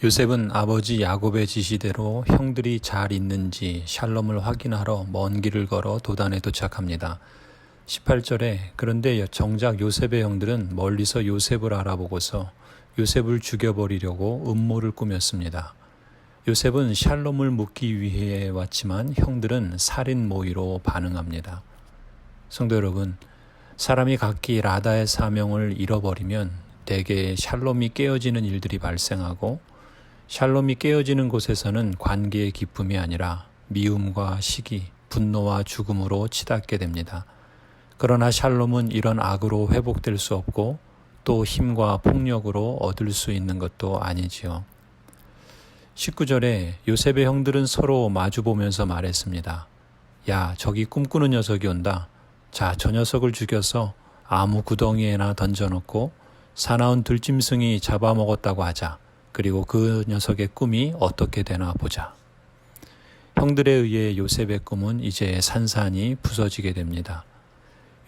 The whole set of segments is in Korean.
요셉은 아버지 야곱의 지시대로 형들이 잘 있는지 샬롬을 확인하러 먼 길을 걸어 도단에 도착합니다. 18절에 그런데 정작 요셉의 형들은 멀리서 요셉을 알아보고서 요셉을 죽여버리려고 음모를 꾸몄습니다. 요셉은 샬롬을 묻기 위해 왔지만 형들은 살인 모의로 반응합니다. 성도 여러분, 사람이 각기 라다의 사명을 잃어버리면 대개 샬롬이 깨어지는 일들이 발생하고 샬롬이 깨어지는 곳에서는 관계의 기쁨이 아니라 미움과 시기, 분노와 죽음으로 치닫게 됩니다. 그러나 샬롬은 이런 악으로 회복될 수 없고 또 힘과 폭력으로 얻을 수 있는 것도 아니지요. 19절에 요셉의 형들은 서로 마주보면서 말했습니다. 야, 저기 꿈꾸는 녀석이 온다. 자, 저 녀석을 죽여서 아무 구덩이에나 던져놓고 사나운 들짐승이 잡아먹었다고 하자. 그리고 그 녀석의 꿈이 어떻게 되나 보자. 형들에 의해 요셉의 꿈은 이제 산산이 부서지게 됩니다.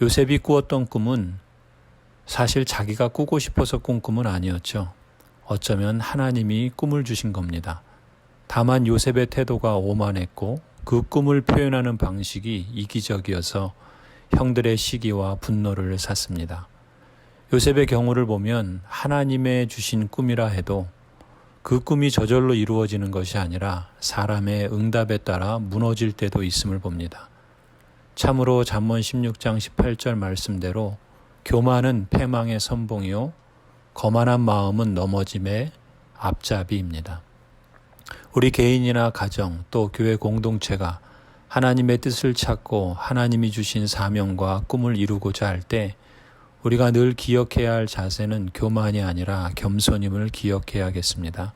요셉이 꾸었던 꿈은 사실 자기가 꾸고 싶어서 꾼 꿈은 아니었죠. 어쩌면 하나님이 꿈을 주신 겁니다. 다만 요셉의 태도가 오만했고 그 꿈을 표현하는 방식이 이기적이어서 형들의 시기와 분노를 샀습니다. 요셉의 경우를 보면 하나님의 주신 꿈이라 해도 그 꿈이 저절로 이루어지는 것이 아니라 사람의 응답에 따라 무너질 때도 있음을 봅니다. 참으로 잠언 16장 18절 말씀대로 교만은 패망의 선봉이요 거만한 마음은 넘어짐의 앞잡이입니다. 우리 개인이나 가정 또 교회 공동체가 하나님의 뜻을 찾고 하나님이 주신 사명과 꿈을 이루고자 할 때 우리가 늘 기억해야 할 자세는 교만이 아니라 겸손임을 기억해야겠습니다.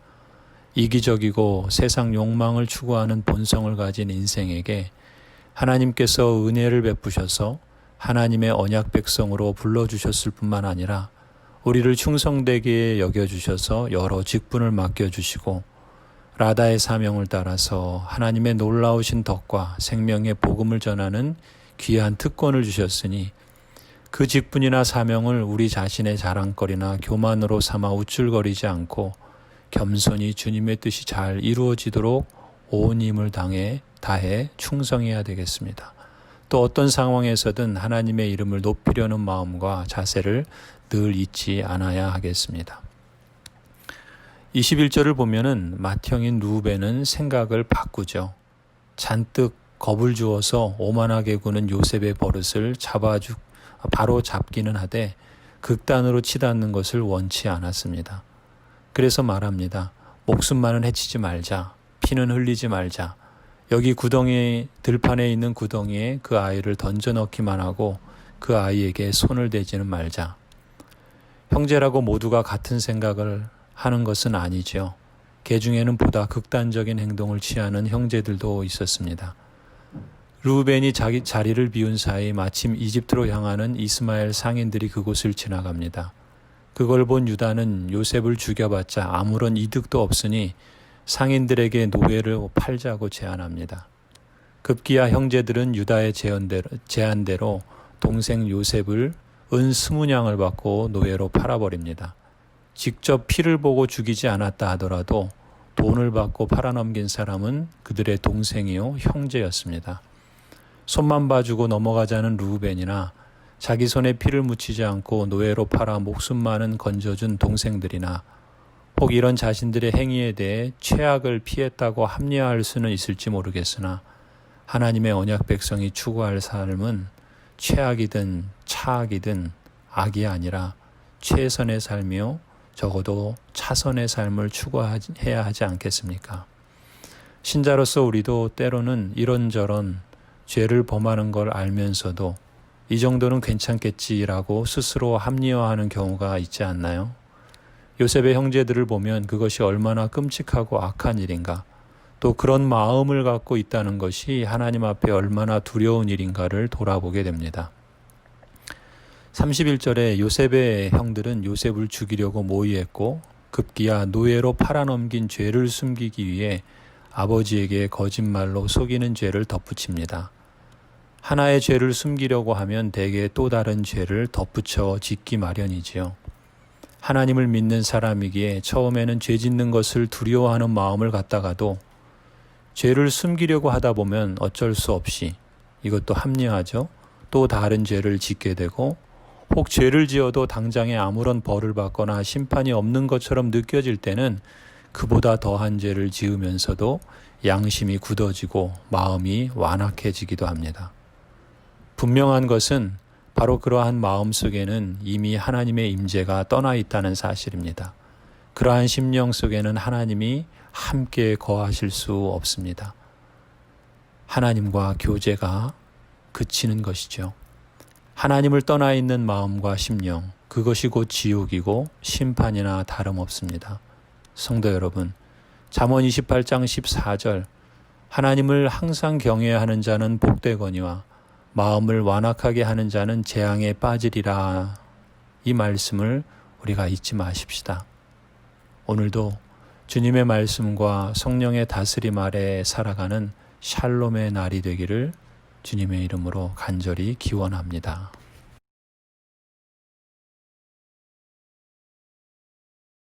이기적이고 세상 욕망을 추구하는 본성을 가진 인생에게 하나님께서 은혜를 베푸셔서 하나님의 언약 백성으로 불러주셨을 뿐만 아니라 우리를 충성되게 여겨주셔서 여러 직분을 맡겨주시고 라다의 사명을 따라서 하나님의 놀라우신 덕과 생명의 복음을 전하는 귀한 특권을 주셨으니 그 직분이나 사명을 우리 자신의 자랑거리나 교만으로 삼아 우쭐거리지 않고 겸손히 주님의 뜻이 잘 이루어지도록 온 힘을 다해 충성해야 되겠습니다. 또 어떤 상황에서든 하나님의 이름을 높이려는 마음과 자세를 늘 잊지 않아야 하겠습니다. 21절을 보면은 맏형인 루벤은 생각을 바꾸죠. 잔뜩 겁을 주어서 오만하게 구는 요셉의 버릇을 바로 잡기는 하되 극단으로 치닫는 것을 원치 않았습니다. 그래서 말합니다. 목숨만은 해치지 말자. 피는 흘리지 말자. 여기 들판에 있는 구덩이에 그 아이를 던져넣기만 하고 그 아이에게 손을 대지는 말자. 형제라고 모두가 같은 생각을 하는 것은 아니죠. 개 중에는 보다 극단적인 행동을 취하는 형제들도 있었습니다. 르우벤이 자기 자리를 비운 사이 마침 이집트로 향하는 이스마엘 상인들이 그곳을 지나갑니다. 그걸 본 유다는 요셉을 죽여봤자 아무런 이득도 없으니 상인들에게 노예를 팔자고 제안합니다. 급기야 형제들은 유다의 제안대로 동생 요셉을 은 20냥을 받고 노예로 팔아버립니다. 직접 피를 보고 죽이지 않았다 하더라도 돈을 받고 팔아넘긴 사람은 그들의 동생이요 형제였습니다. 손만 봐주고 넘어가자는 르우벤이나 자기 손에 피를 묻히지 않고 노예로 팔아 목숨만은 건져준 동생들이나 혹 이런 자신들의 행위에 대해 최악을 피했다고 합리화할 수는 있을지 모르겠으나 하나님의 언약 백성이 추구할 삶은 최악이든 차악이든 악이 아니라 최선의 삶이요 적어도 차선의 삶을 추구해야 하지 않겠습니까? 신자로서 우리도 때로는 이런저런 죄를 범하는 걸 알면서도 이 정도는 괜찮겠지라고 스스로 합리화하는 경우가 있지 않나요? 요셉의 형제들을 보면 그것이 얼마나 끔찍하고 악한 일인가, 또 그런 마음을 갖고 있다는 것이 하나님 앞에 얼마나 두려운 일인가를 돌아보게 됩니다. 31절에 요셉의 형들은 요셉을 죽이려고 모의했고 급기야 노예로 팔아넘긴 죄를 숨기기 위해 아버지에게 거짓말로 속이는 죄를 덧붙입니다. 하나의 죄를 숨기려고 하면 대개 또 다른 죄를 덧붙여 짓기 마련이지요. 하나님을 믿는 사람이기에 처음에는 죄 짓는 것을 두려워하는 마음을 갖다가도 죄를 숨기려고 하다 보면 어쩔 수 없이, 이것도 합리화죠, 또 다른 죄를 짓게 되고, 혹 죄를 지어도 당장에 아무런 벌을 받거나 심판이 없는 것처럼 느껴질 때는 그보다 더한 죄를 지으면서도 양심이 굳어지고 마음이 완악해지기도 합니다. 분명한 것은 바로 그러한 마음 속에는 이미 하나님의 임재가 떠나 있다는 사실입니다. 그러한 심령 속에는 하나님이 함께 거하실 수 없습니다. 하나님과 교제가 그치는 것이죠. 하나님을 떠나 있는 마음과 심령, 그것이 곧 지옥이고 심판이나 다름없습니다. 성도 여러분, 잠언 28장 14절, 하나님을 항상 경외하는 자는 복되거니와 마음을 완악하게 하는 자는 재앙에 빠지리라. 이 말씀을 우리가 잊지 마십시다. 오늘도 주님의 말씀과 성령의 다스림 아래 살아가는 샬롬의 날이 되기를 주님의 이름으로 간절히 기원합니다.